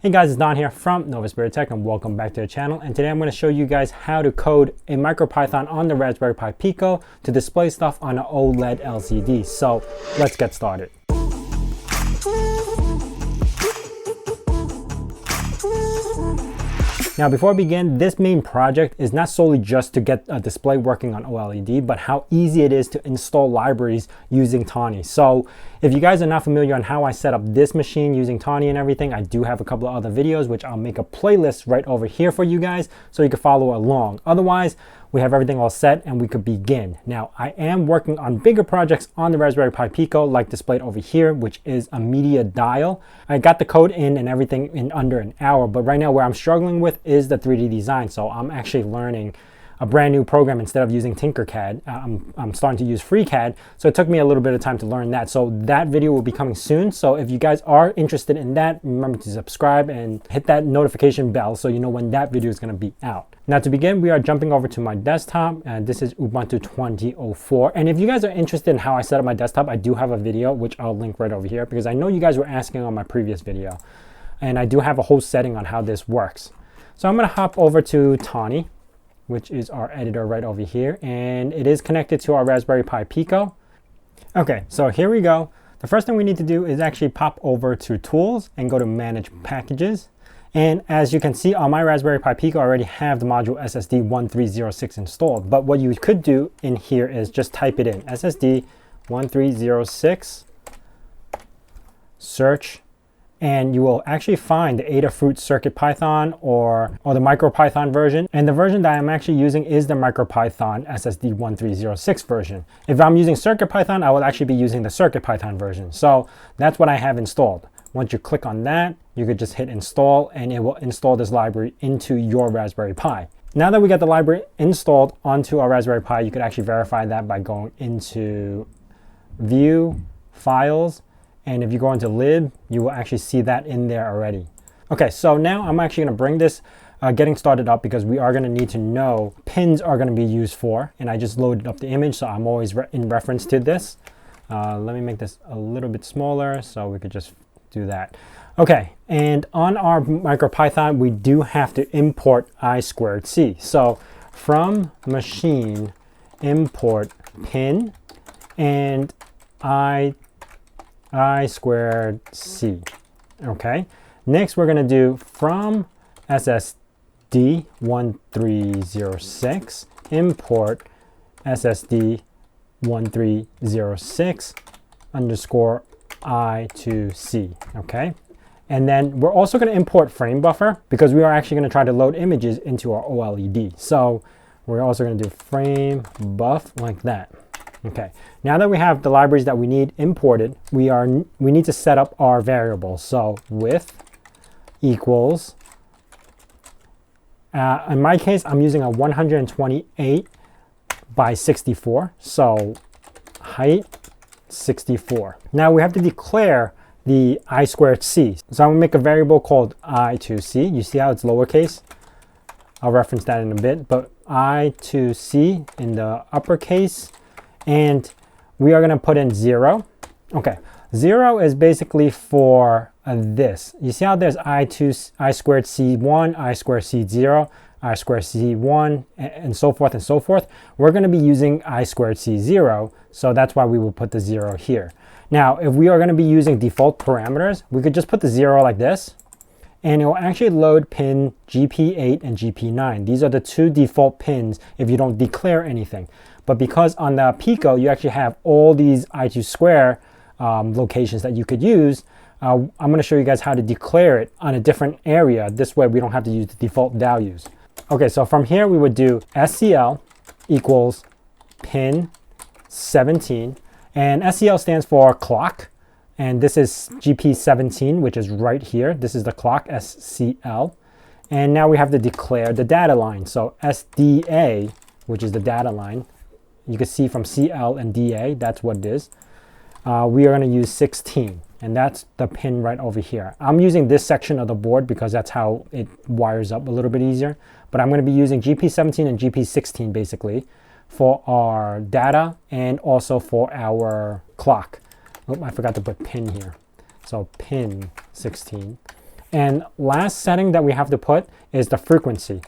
Hey guys, it's Don here from Novaspirit Tech and welcome back to the channel. And today I'm going to show you guys how to code a MicroPython on the Raspberry Pi Pico to display stuff on an OLED LCD. So let's get started. Now before I begin, this main project is not solely just to get a display working on OLED, but how easy it is to install libraries using thonny. So if you guys are not familiar on how I set up this machine using thonny and everything, I do have a couple of other videos which I'll make a playlist right over here for you guys so you can follow along. Otherwise, we have everything all set and we could begin. Now, I am working on bigger projects on the Raspberry Pi Pico like displayed over here, which is a media dial. I got the code in and everything in under an hour, but right now where I'm struggling with is the 3D design. So I'm actually learning a brand new program instead of using Tinkercad. I'm starting to use FreeCAD, so it took me a little bit of time to learn that. So that video will be coming soon. So if you guys are interested in that, remember to subscribe and hit that notification bell so you know when that video is going to be out. Now to begin, we are jumping over to my desktop, and this is Ubuntu 2004. And if you guys are interested in how I set up my desktop, I do have a video which I'll link right over here because I know you guys were asking on my previous video, and I do have a whole setting on how this works. So I'm going to hop over to thonny, which is our editor right over here, and it is connected to our Raspberry Pi Pico. Okay, so here we go. The first thing we need to do is actually pop over to Tools and go to Manage Packages. And as you can see on my Raspberry Pi Pico, I already have the module SSD1306 installed. But what you could do in here is just type it in, SSD1306, search, and you will actually find the Adafruit CircuitPython or the MicroPython version. And the version that I'm actually using is the MicroPython SSD1306 version. If I'm using CircuitPython, I will actually be using the CircuitPython version. So that's what I have installed. Once you click on that, you could just hit install and it will install this library into your Raspberry Pi. Now that we got the library installed onto our Raspberry Pi, you could actually verify that by going into View, Files, and if you go into lib, you will actually see that in there already. Okay, so now I'm actually going to bring this getting started up because we are going to need to know pins are going to be used for, and I just loaded up the image, so I'm always in reference to this. Let me make this a little bit smaller so we could just do that. Okay, and on our MicroPython, we do have to import I2C. So from machine import pin and I2C. Okay, next we're going to do from SSD1306 import SSD1306 underscore I2C. Okay, and then we're also going to import frame buffer because we are actually going to try to load images into our OLED. So we're also going to do frame buff like that. Okay, now that we have the libraries that we need imported, we need to set up our variables. So width equals, in my case, I'm using a 128 by 64. So height 64. Now we have to declare the I2C. So I'm gonna make a variable called I2C. You see how it's lowercase? I'll reference that in a bit, but I2C in the uppercase. And we are going to put in 0. Okay, 0 is basically for this. You see how there's I2C, I2C1, I2C0, I2C1, and so forth and so forth. We're going to be using I2C0, so that's why we will put the 0 here. Now, if we are going to be using default parameters, we could just put the 0 like this, and it will actually load pin GP8 and GP9. These are the two default pins if you don't declare anything. But because on the Pico, you actually have all these I2 locations that you could use, I'm going to show you guys how to declare it on a different area. This way we don't have to use the default values. Okay, so from here we would do SCL equals pin 17. And SCL stands for clock. And this is GP17, which is right here. This is the clock, SCL. And now we have to declare the data line. So SDA, which is the data line. You can see from CL and DA, that's what it is. We are going to use 16, and that's the pin right over here. I'm using this section of the board because that's how it wires up a little bit easier. But I'm going to be using GP17 and GP16 basically for our data and also for our clock. Oh, I forgot to put pin here. So pin 16. And last setting that we have to put is the frequency.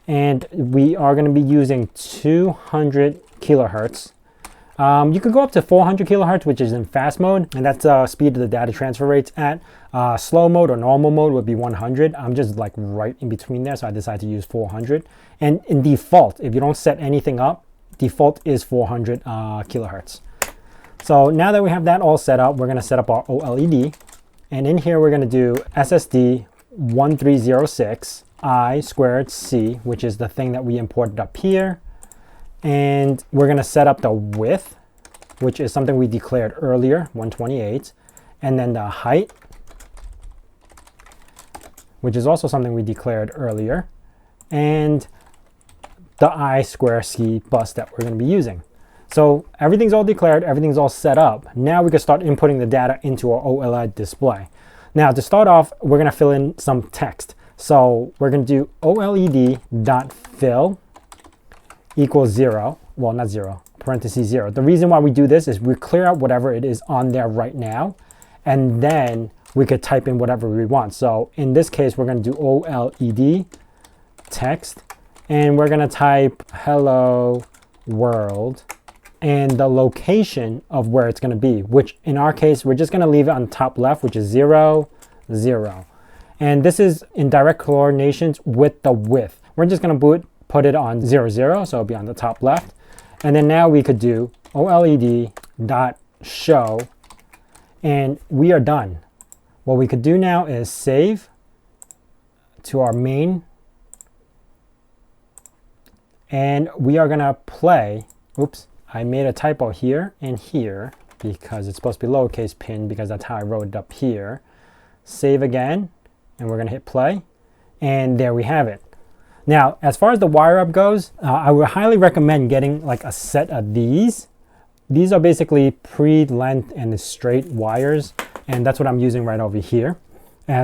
And we are going to be using 200 kilohertz. You could go up to 400 kilohertz, which is in fast mode, and that's the speed of the data transfer rates at. Slow mode or normal mode would be 100. I'm just like right in between there, so I decided to use 400. And in default, if you don't set anything up, default is 400 kilohertz. So now that we have that all set up, we're going to set up our OLED. And in here, we're going to do SSD1306 I2C, which is the thing that we imported up here. And we're going to set up the width, which is something we declared earlier, 128. And then the height, which is also something we declared earlier. And the I2C bus that we're going to be using. So everything's all declared, everything's all set up. Now we can start inputting the data into our OLED display. Now to start off, we're going to fill in some text. So we're going to do OLED.fill equals 0. Well, not 0, parentheses 0. The reason why we do this is we clear out whatever it is on there right now, and then we could type in whatever we want. So in this case, we're going to do OLED text, and we're going to type hello world and the location of where it's going to be, which in our case, we're just going to leave it on the top left, which is 0, 0. And this is in direct coordinations with the width. We're just going to put it on 0, 0, so it'll be on the top left. And then now we could do OLED.show, and we are done. What we could do now is save to our main, and we are going to play. Oops, I made a typo here and here because it's supposed to be lowercase pin because that's how I wrote it up here. Save again, and we're going to hit play, and there we have it. Now, as far as the wire up goes, I would highly recommend getting like a set of these. These are basically pre-length and straight wires, and that's what I'm using right over here.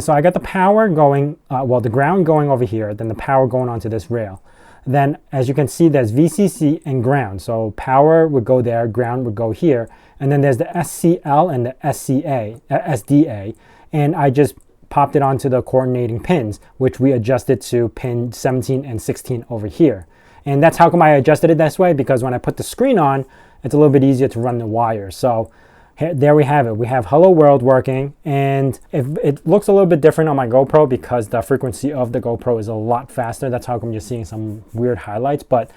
So I got the power going, well, the ground going over here, then the power going onto this rail. Then, as you can see, there's VCC and ground. So power would go there, ground would go here. And then there's the SCL and the SDA. And I just popped it onto the coordinating pins, which we adjusted to pin 17 and 16 over here. And that's how come I adjusted it this way, because when I put the screen on, it's a little bit easier to run the wires. So there we have it. We have Hello World working, and it looks a little bit different on my GoPro because the frequency of the GoPro is a lot faster. That's how come you're seeing some weird highlights, but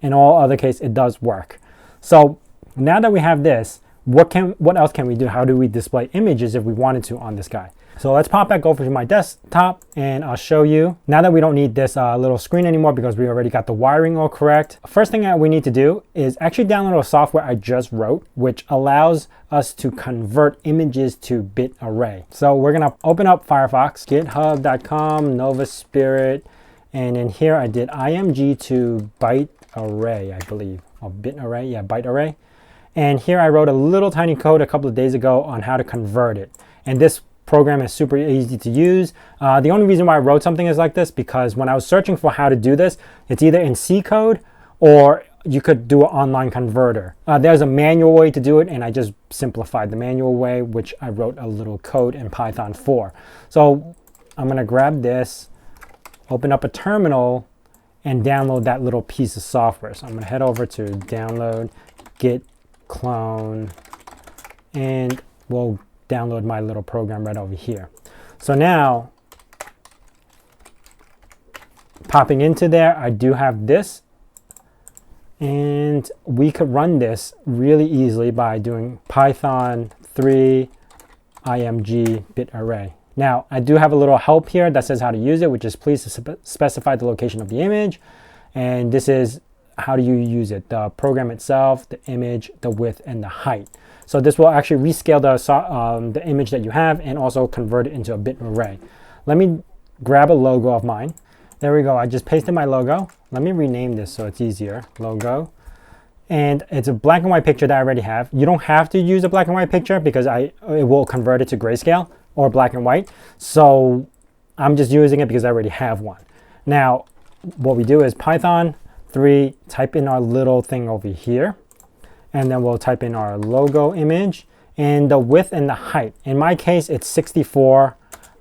in all other cases, it does work. So now that we have this, what else can we do? How do we display images if we wanted to on this guy? So let's pop back over to my desktop and I'll show you. Now that we don't need this little screen anymore because we already got the wiring all correct. First thing that we need to do is actually download a software I just wrote, which allows us to convert images to bit array. So we're gonna open up Firefox, github.com, Novaspirit, and in here I did IMG to byte array, I believe, or bit array, yeah, byte array. And here I wrote a little tiny code a couple of days ago on how to convert it. And this program is super easy to use. The only reason why I wrote something is like this because when I was searching for how to do this, it's either in C code or you could do an online converter. There's a manual way to do it, and I just simplified the manual way, which I wrote a little code in Python for. So I'm gonna grab this, open up a terminal, and download that little piece of software. So I'm gonna head over to download, git clone, and we'll download my little program right over here. So now, popping into there, I do have this, and we could run this really easily by doing Python 3 img bit array. Now, I do have a little help here that says how to use it, which is please specify the location of the image, and this is how do you use it, the program itself, the image, the width, and the height. So this will actually rescale the image that you have and also convert it into a bit array. Let me grab a logo of mine. There we go. I just pasted my logo. Let me rename this so it's easier. Logo. And it's a black and white picture that I already have. You don't have to use a black and white picture because it will convert it to grayscale or black and white. So I'm just using it because I already have one. Now, what we do is Python 3, type in our little thing over here. And then we'll type in our logo image and the width and the height. In my case, it's 64.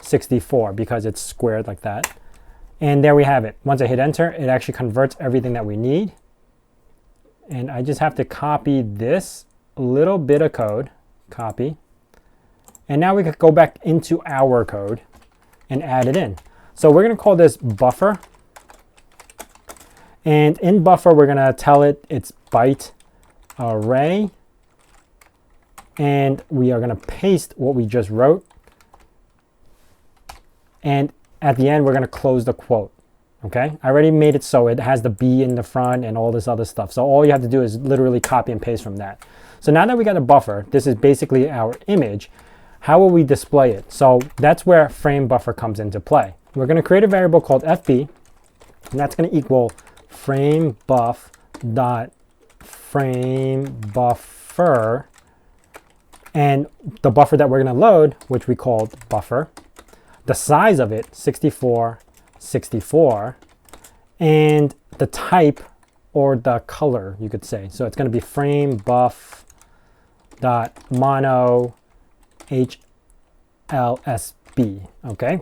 64 because it's squared like that. And there we have it. Once I hit enter, it actually converts everything that we need. And I just have to copy this little bit of code, copy. And now we could go back into our code and add it in. So we're going to call this buffer. And in buffer, we're going to tell it it's byte array. And we are going to paste what we just wrote. And at the end, we're going to close the quote. Okay, I already made it so it has the B in the front and all this other stuff. So all you have to do is literally copy and paste from that. So now that we got a buffer, this is basically our image. How will we display it? So that's where frame buffer comes into play. We're going to create a variable called FB, and that's going to equal frame buff dot frame buffer, and the buffer that we're going to load, which we called buffer, the size of it 64 and the type or the color, you could say. So it's going to be frame buff dot mono HLSB. Okay,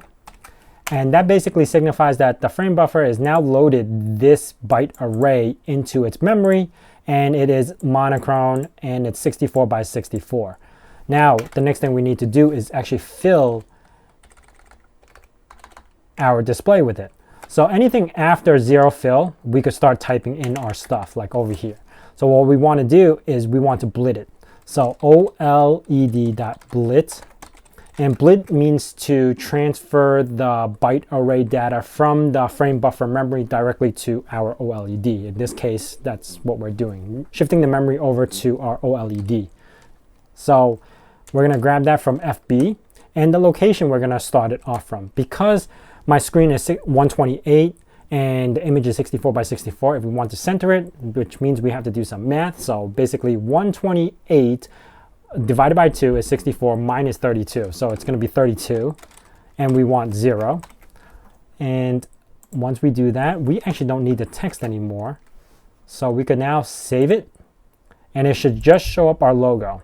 and that basically signifies that the frame buffer is now loaded this byte array into its memory, and it is monochrome and it's 64 by 64. Now the next thing we need to do is actually fill our display with it. So anything after 0 fill, we could start typing in our stuff like over here. So what we want to do is we want to blit it. So OLED.blit, and blit means to transfer the byte array data from the frame buffer memory directly to our OLED. In this case, that's what we're doing, shifting the memory over to our OLED. So we're going to grab that from FB, and the location we're going to start it off from. Because my screen is 128 and the image is 64 by 64, if we want to center it, which means we have to do some math. So basically 128 divided by 2 is 64 minus 32. So it's going to be 32, and we want 0. And once we do that, we actually don't need the text anymore. So we could now save it, and it should just show up our logo.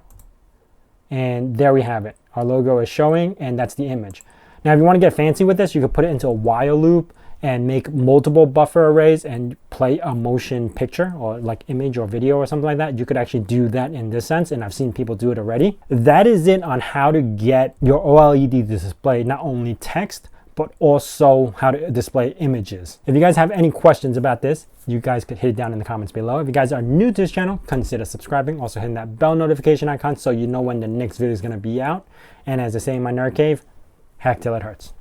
And there we have it. Our logo is showing, and that's the image. Now, if you want to get fancy with this, you could put it into a while loop and make multiple buffer arrays and play a motion picture or like image or video or something like that. You could actually do that in this sense, and I've seen people do it already. That is it on how to get your OLED to display not only text, but also how to display images. If you guys have any questions about this, you guys could hit it down in the comments below. If you guys are new to this channel, consider subscribing. Also hitting that bell notification icon so you know when the next video is going to be out. And as I say in my nerd cave, hack till it hurts.